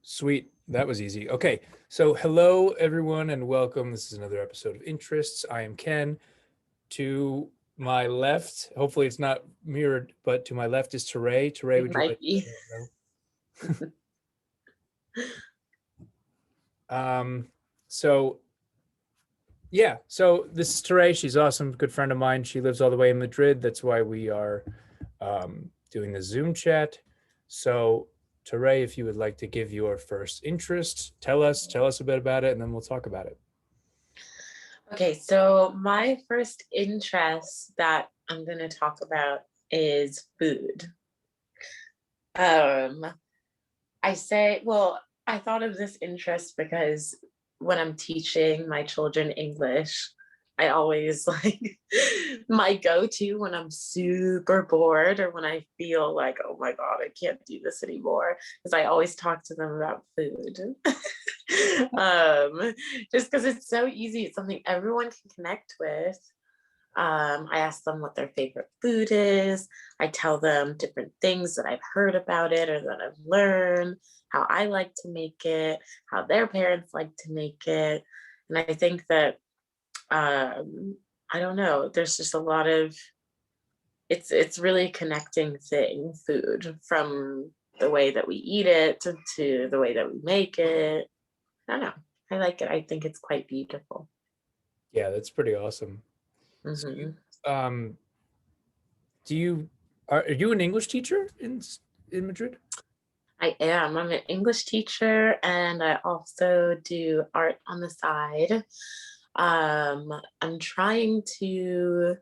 Sweet. That was easy. Okay. So, hello, everyone, and welcome. This is another episode of Interests. I am Ken. To my left, hopefully it's not mirrored, but to my left is Tuere. Tuere, It would you might like be. to know? So, yeah. So, this is Tuere. She's awesome. Good friend of mine. She lives all the way in Madrid. That's why we are doing the Zoom chat. So, Tuere, if you would like to give your first interest, tell us a bit about it, and then we'll talk about it. Okay, so my first interest that I'm going to talk about is food. Um, I thought of this interest because when I'm teaching my children English, I always like my go-to when I'm super bored or when I feel like, oh my God, I can't do this anymore, is I always talk to them about food. um, just because it's so easy. It's something everyone can connect with. I ask them what their favorite food is. I tell them different things that I've heard about it or that I've learned, how I like to make it, how their parents like to make it. And I think that, I don't know, there's just a lot of, it's really a connecting thing, food, from the way that we eat it to the way that we make it. I don't know. I like it. I think it's quite beautiful. Yeah, that's pretty awesome. So Hmm. um, do you are you an English teacher in Madrid? I am. I'm an English teacher and I also do art on the side. I'm trying to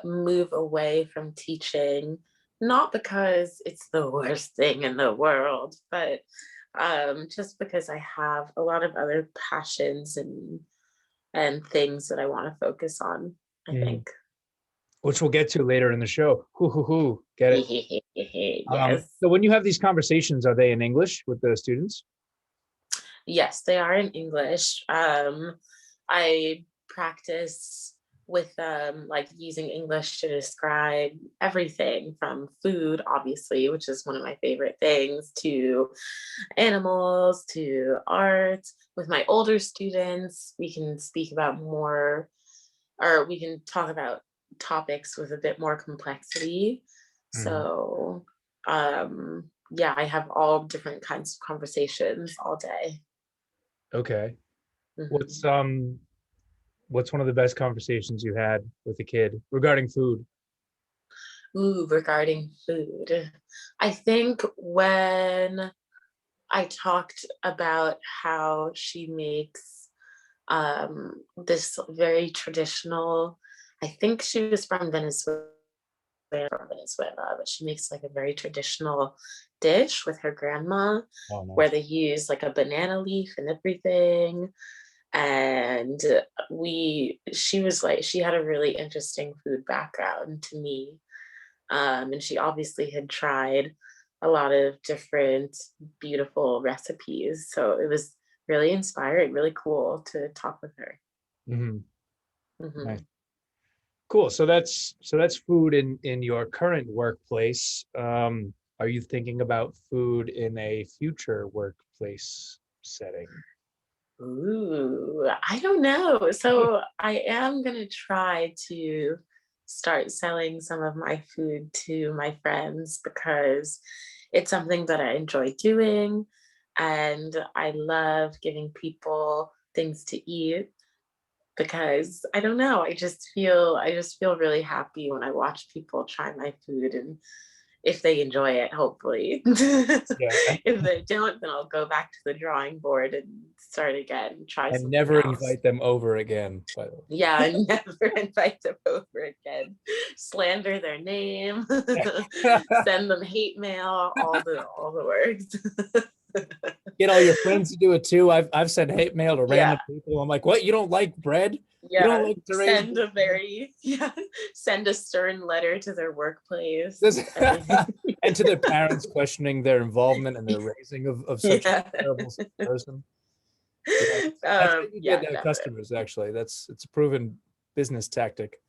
move away from teaching, not because it's the worst thing in the world, but just because I have a lot of other passions and things that I want to focus on, I Mm. think. Which we'll get to later in the show. Hoo, get it? Yes. So when you have these conversations, are they in English with the students? Yes, they are in English. I practice with them, like using English to describe everything from food, obviously, which is one of my favorite things, to animals, to art. With my older students, we can speak about more, or we can talk about topics with a bit more complexity. Mhm. So, yeah, I have all different kinds of conversations all day. Okay. What's Mhm. um what's one of the best conversations you had with a kid regarding food? Ooh, regarding food. I think when I talked about how she makes this very traditional, I think she was from Venezuela, but she makes like a very traditional dish with her grandma Oh, where nice. they use like a banana leaf and everything. And she was like, she had a really interesting food background to me. And she obviously had tried a lot of different beautiful recipes. So it was really inspiring, really cool to talk with her. Hmm. Nice. Hmm. Cool. So that's food in your current workplace. Are you thinking about food in a future workplace setting? Ooh, I don't know. So I am going to try to start selling some of my food to my friends because it's something that I enjoy doing. And I love giving people things to eat because I don't know, I just feel really happy when I watch people try my food, and if they enjoy it, hopefully. Yeah. If they don't, then I'll go back to the drawing board and start again, try And something never else. invite them over again, by the Yeah, I never invite them over again. Slander their name, way. send them hate mail, all the works. Get all your friends to do it too. I've sent hate mail to Yeah, random people. I'm like, what? You don't like bread? You don't yeah. like to raise Yeah, send a stern letter to their workplace, this? everything. And to their parents questioning their involvement in their raising of such a Yeah. terrible person. Yeah, that's how you Yeah, get definitely. customers. Actually, it's a proven business tactic.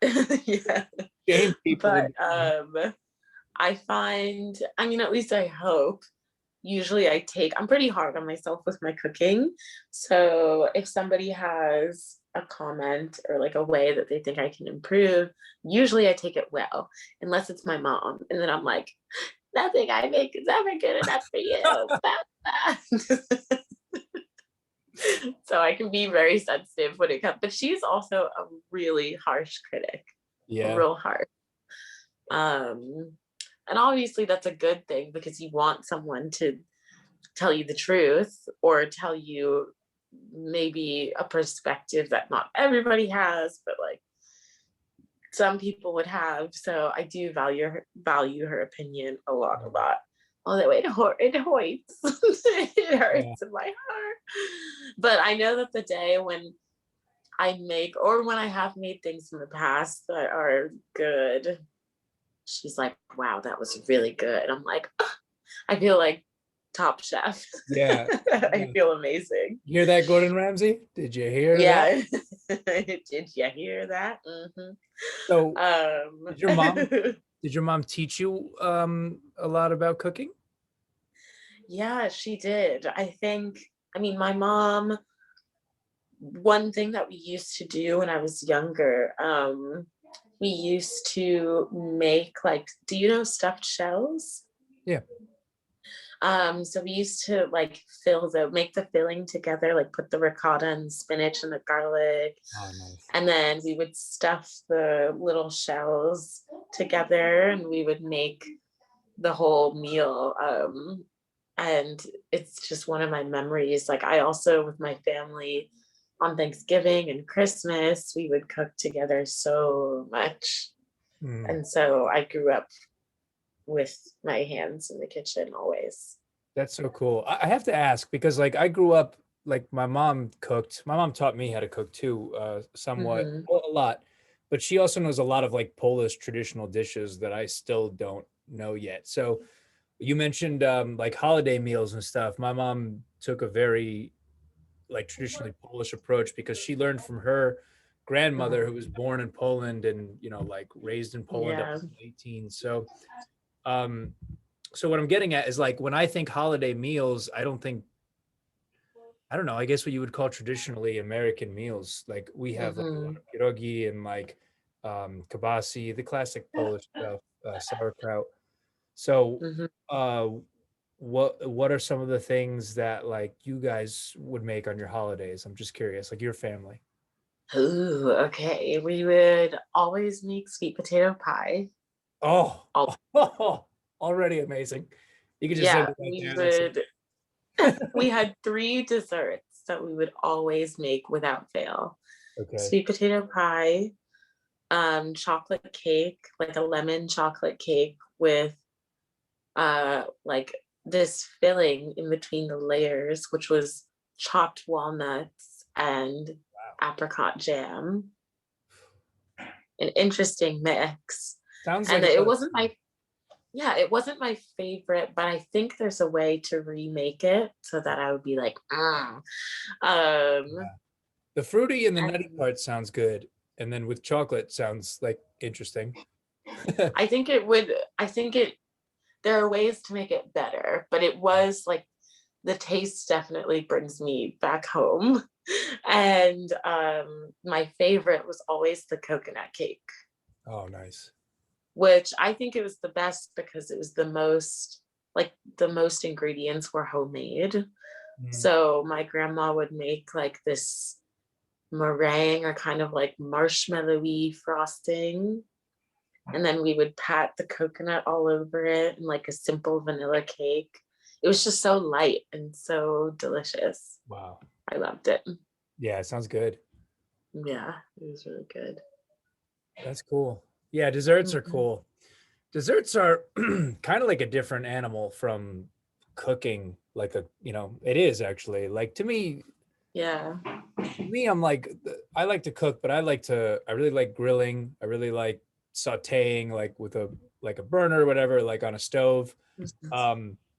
Yeah. Shame people But into. I find, I mean, at least I hope usually I'm pretty hard on myself with my cooking. So if somebody has a comment or like a way that they think I can improve, usually I take it well, unless it's my mom. And then I'm like, nothing I make is ever good enough for you. So I can be very sensitive when it comes, but she's also a really harsh critic, Yeah. real harsh. Um, and obviously that's a good thing because you want someone to tell you the truth or tell you maybe a perspective that not everybody has, but like some people would have. So I do value her opinion a lot, a lot. Although it hurts, it Yeah. hurts in my heart. But I know that the day when I make, or when I have made things in the past that are good, she's like, "Wow, that was really good." I'm like, I feel like top chef. Yeah. I Yeah. feel amazing. You hear that, Gordon Ramsay? Did you hear that? Yeah. Did you hear that? So Um, did your mom did your mom teach you a lot about cooking? yeah, she did. I mean, my mom, one thing that we used to do when I was younger, we used to make like, do you know stuffed shells? Yeah. So we used to like make the filling together, like put the ricotta and spinach and the garlic, Oh, nice. and then we would stuff the little shells together and we would make the whole meal. And it's just one of my memories. Like I also, with my family on Thanksgiving and Christmas, we would cook together so much. Mm. And so I grew up with my hands in the kitchen always. That's so cool. I have to ask because like I grew up like my mom cooked. My mom taught me how to cook too, somewhat, Hmm. well, a lot. But she also knows a lot of like Polish traditional dishes that I still don't know yet. So you mentioned like holiday meals and stuff. My mom took a very like traditionally Polish approach because she learned from her grandmother who was born in Poland and like raised in Poland up Yeah. to 18. Um so what I'm getting at is like when I think holiday meals, I don't know, I guess what you would call traditionally American meals. Like we have like a lot Hmm. of pierogi and like kibasi, the classic Polish stuff, sauerkraut. So Hmm. uh what are some of the things that like you guys would make on your holidays? I'm just curious, like your family. Ooh, okay. We would always make sweet potato pie. Oh, All, already amazing. You could just send yeah, it right we down. That's would. We had three desserts that we would always make without fail: okay. sweet potato pie, chocolate cake, like a lemon chocolate cake with like this filling in between the layers, which was chopped walnuts and Wow. apricot jam. An interesting mix. Sounds like And a it lot of wasn't my yeah, it wasn't my favorite, but I think there's a way to remake it so that I would be like, ah. Um, yeah. The fruity and the nutty and part sounds good. And then with chocolate sounds like interesting. I think I think there are ways to make it better, but it was like the taste definitely brings me back home. And my favorite was always the coconut cake, Oh, nice. which I think it was the best because it was the most ingredients were homemade. Mm. So my grandma would make like this meringue or kind of like marshmallowy frosting. And then we would pat the coconut all over it and like a simple vanilla cake. It was just so light and so delicious. Wow. I loved it. Yeah, it sounds good. Yeah, it was really good. That's cool. Yeah, desserts are Mhm. cool. Desserts are kind of like a different animal from cooking. Like it is actually. Like Yeah. to me, I'm like, I like to cook, but I really like grilling. I really like sauteing, like with a burner or whatever, like on a stove.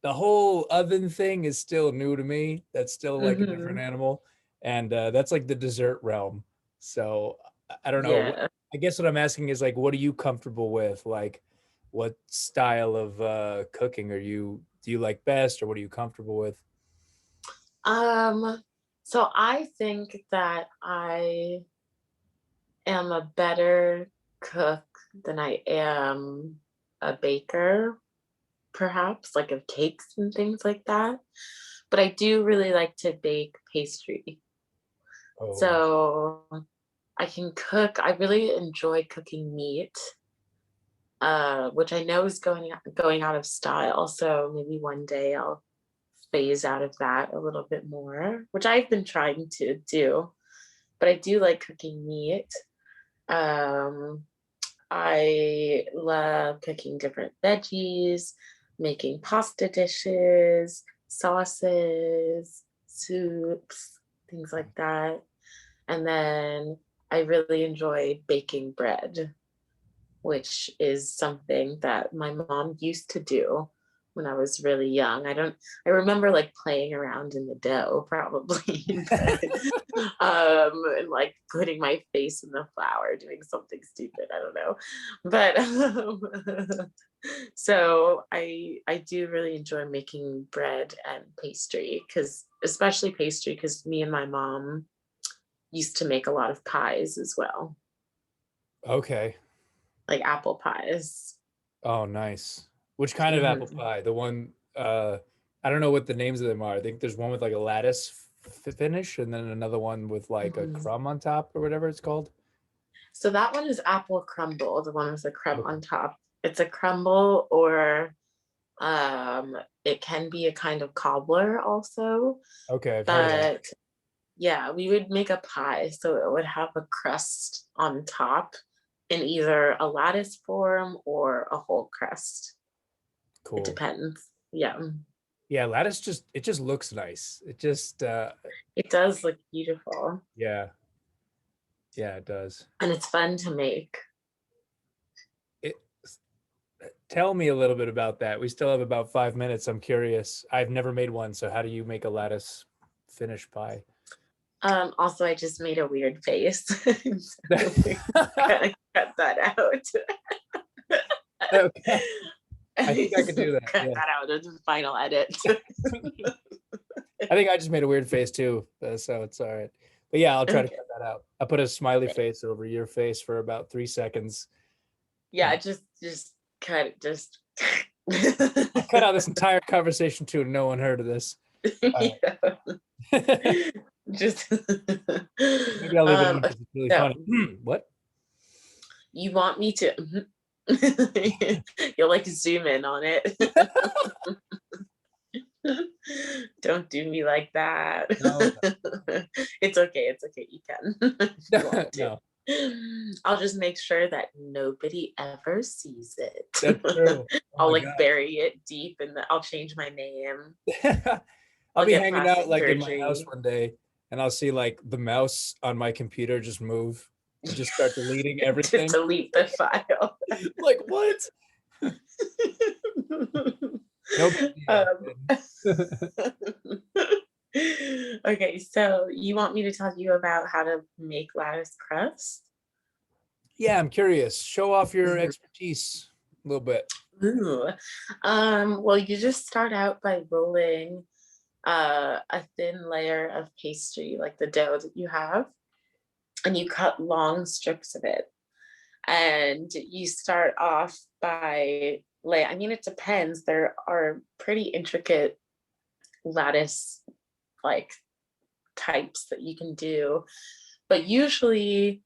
The whole oven thing is still new to me. That's still like a different Hmm. animal, and that's like the dessert realm. So I don't know. Yeah. I guess what I'm asking is like, what are you comfortable with? Like, what style of cooking do you like best, or what are you comfortable with? So I think that I am a better cook than I am a baker, perhaps, like of cakes and things like that. But I do really like to bake pastry. Oh, So I can cook. I really enjoy cooking meat, which I know is going out of style. So maybe one day I'll phase out of that a little bit more, which I've been trying to do. But I do like cooking meat. Um, I love cooking different veggies, making pasta dishes, sauces, soups, things like that. And then I really enjoy baking bread, which is something that my mom used to do when I was really young. I remember like playing around in the dough probably, and like putting my face in the flour, doing something stupid. I don't know. But so I do really enjoy making bread and pastry, because especially pastry, because me and my mom used to make a lot of pies as well, okay. like apple pies. Oh, nice. Which kind of apple Mhm. pie? The one I don't know what the names of them are. I think there's one with like a lattice finish, and then another one with like a Mhm. crumb on top or whatever it's called. So that one is apple crumble, the one with the crumb Okay. on top. It's a crumble, or um it can be a kind of cobbler also. Okay, I've heard of that. But yeah, we would make a pie, so it would have a crust on top in either a lattice form or a whole crust. It Cool. depends. Yeah. Yeah, lattice just looks nice. It just It does look beautiful, yeah, yeah, it does. and it's fun to make. It Tell me a little bit about that. We still have about 5 minutes. I'm curious. I've never made one, so how do you make a lattice finish pie? Also, I just made a weird face. So we gotta cut that out. Okay. I think I could do that. Cut Yeah. that out of the final edit. I think I just made a weird face too, so it's all right. But yeah, I'll try to Okay. cut that out. I put a smiley face over your face for about 3 seconds. Yeah, And just cut it. Just I'll cut out this entire conversation too. No one heard of this. All yeah. right. Just Maybe I'll leave it in okay, because it's really so funny. What? you want me to you'll like zoom in on it. Don't do me like that. No, It's okay. It's okay. You can if you no, want to. no. I'll just make sure that nobody ever sees That's it. true. Oh I'll my like God. bury it deep in the. I'll change my name. I'll I'll be get hanging out plastic like in my house surgery one day and I'll see like the mouse on my computer just move and just start deleting to everything. delete the file. Like, what? No big deal. um, okay, so you want me to tell you about how to make lattice crust? Yeah, I'm curious. Show off your Mhm. expertise a little bit. Ooh. Well, you just start out by rolling a thin layer of pastry, like the dough that you have, and you cut long strips of it. And you start off by I mean, it depends. There are pretty intricate lattice like types that you can do, but usually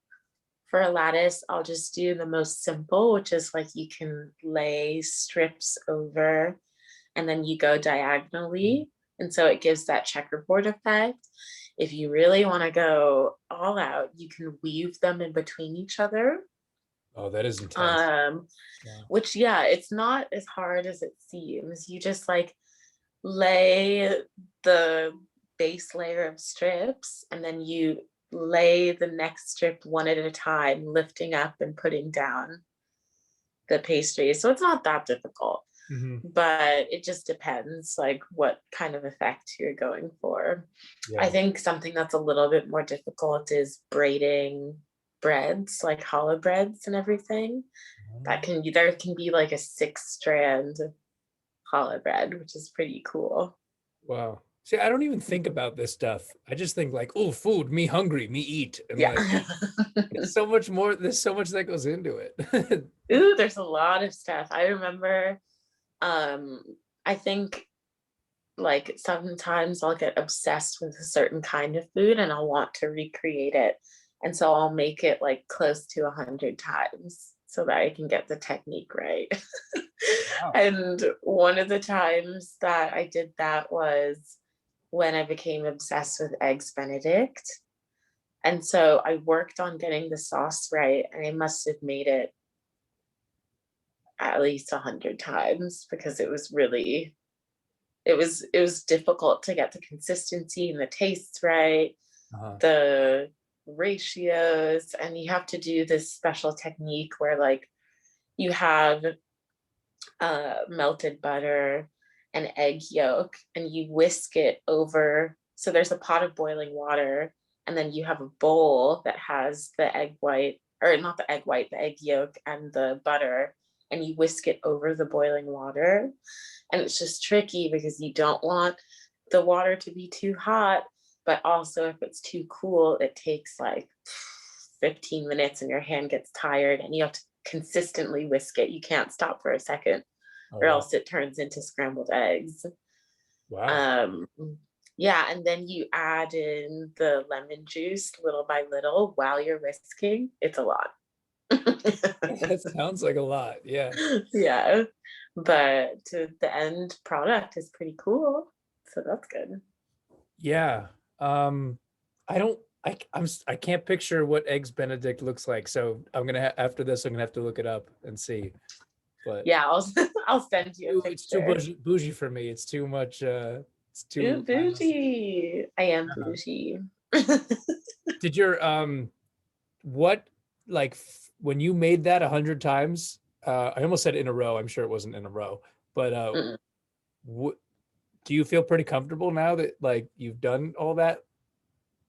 for a lattice, I'll just do the most simple, which is like you can lay strips over and then you go diagonally. And so it gives that checkerboard effect. If you really want to go all out, you can weave them in between each other. Oh, that is intense. Um, Wow. which, yeah, it's not as hard as it seems. You just like lay the base layer of strips and then you lay the next strip one at a time, lifting up and putting down the pastry. So it's not that difficult, Hmm. but it just depends like what kind of effect you're going for. I Yeah. think something that's a little bit more difficult is braiding breads, like challah breads and everything. there can be like a 6-strand challah bread, which is pretty cool. Wow. See, I don't even think about this stuff. I just think like, oh, food, me hungry, me eat. And like, Yeah. it's so much more, there's so much that goes into it. Ooh, there's a lot of stuff. I remember, um, I think like sometimes I'll get obsessed with a certain kind of food and I'll want to recreate it. And so I'll make it like close to 100 times so that I can get the technique right. Wow. And one of the times that I did that was when I became obsessed with eggs Benedict. And so I worked on getting the sauce right, and I must have made it at least 100 times because it was difficult to get the consistency and the tastes right, Uh-huh. the ratios, and you have to do this special technique where like you have melted butter and egg yolk and you whisk it over. So there's a pot of boiling water, and then you have a bowl that has the egg white, or not the egg white, the egg yolk and the butter, and you whisk it over the boiling water. And it's just tricky because you don't want the water to be too hot, but also if it's too cool, it takes like 15 minutes and your hand gets tired and you have to consistently whisk it. You can't stop for a second Oh, or wow. else it turns into scrambled eggs. Wow. Um, yeah, and then you add in the lemon juice little by little while you're whisking. It's a lot. That sounds like a lot. Yeah. Yeah, but the end product is pretty cool, so that's good. Yeah. Um, I don't, I can't picture what eggs Benedict looks like. So I'm gonna, after this, I'm gonna have to look it up and see. But Yeah, I'll I'll send you a it's too picture. bougie for me. It's too much, it's Ooh, too, bougie. I am uh, bougie. did your, what, like, when you made that 100 times, I almost said in a row. I'm sure it wasn't in a row, but, Mm. what, do you feel pretty comfortable now that like you've done all that?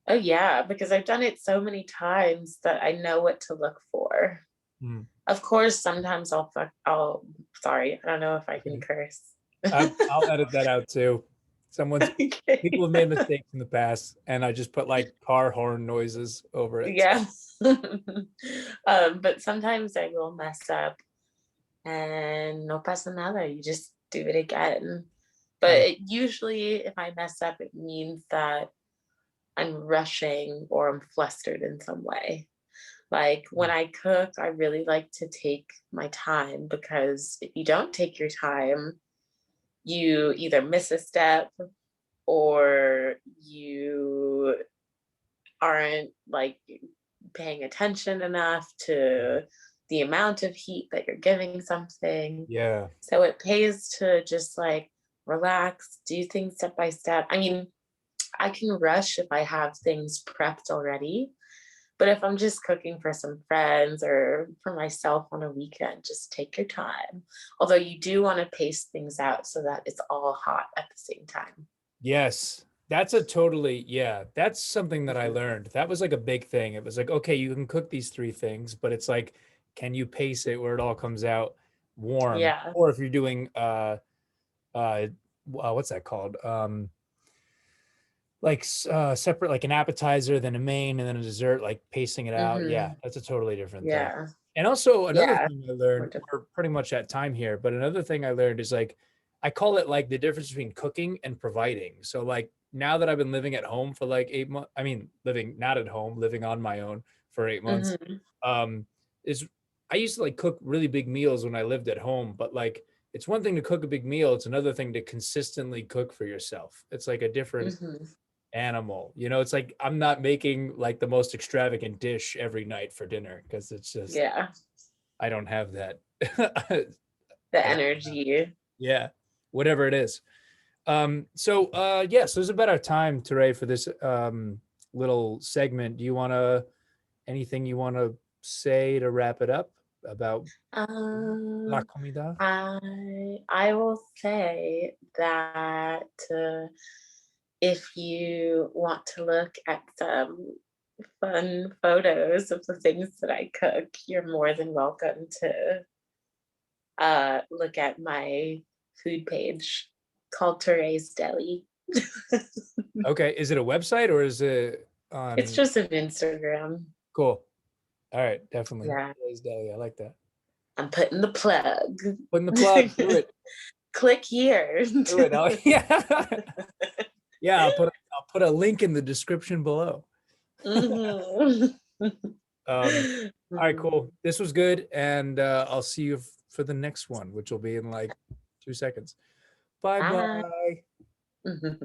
Oh yeah, because I've done it so many times that I know what to look for. Hmm. Of course, sometimes I'll sorry, I don't know if I can Okay. curse. I'll edit that out too. Someone's Okay. People have made mistakes in the past, and I just put like car horn noises over it. So Yeah. But sometimes I will mess up and no pasa nada. You just do it again. But I usually, if I mess up, it means that I'm rushing or I'm flustered in some way. Like when I cook, I really like to take my time because if you don't take your time, you either miss a step or you aren't like paying attention enough to the amount of heat that you're giving something. yeah. So it pays to just like relax, do things step by step. I mean, I can rush if I have things prepped already, but if I'm just cooking for some friends or for myself on a weekend, just take your time. Although you do want to pace things out so that it's all hot at the same time. Yes. That's a totally, yeah, that's something that I Mhm. learned. That was like a big thing. It was like, okay, you can cook these three things, but it's like, can you pace it where it all comes out warm? Yeah. Or if you're doing what's that called? Like separate, like an appetizer, then a main, and then a dessert, like pacing it out. Yeah, Hmm. that's a totally different thing. Yeah. And also another Yeah. thing I learned, Wonderful. we're pretty much at time here, but another thing I learned is like I call it like the difference between cooking and providing. So like now that I've been living at home for like 8 months, I mean living not at home, living on my own for 8 months, Hmm. um, is I used to like cook really big meals when I lived at home, but like it's one thing to cook a big meal, it's another thing to consistently cook for yourself. It's like a different Hmm. animal. You know, it's like I'm not making like the most extravagant dish every night for dinner because it's just Yeah. I don't have that. The I don't have, energy. yeah, whatever it is. So it's about our time, Teray, for this little segment. Do you wanna anything you wanna say to wrap it up about la Um, comida? I will say that if you want to look at some fun photos of the things that I cook, you're more than welcome to look at my food page called Tuere's Deli. Okay, is it a website or is it It's on? just an Instagram. Cool. All right, definitely. Yeah, Today's Deli. I like that. I'm putting the plug. Putting the plug. Do it. Click here. Do it. Yeah. Yeah. I'll put a link in the description below. Mhm. All right, cool. This was good, and I'll see you for the next one, which will be in like 2 seconds. Bye Bye. bye.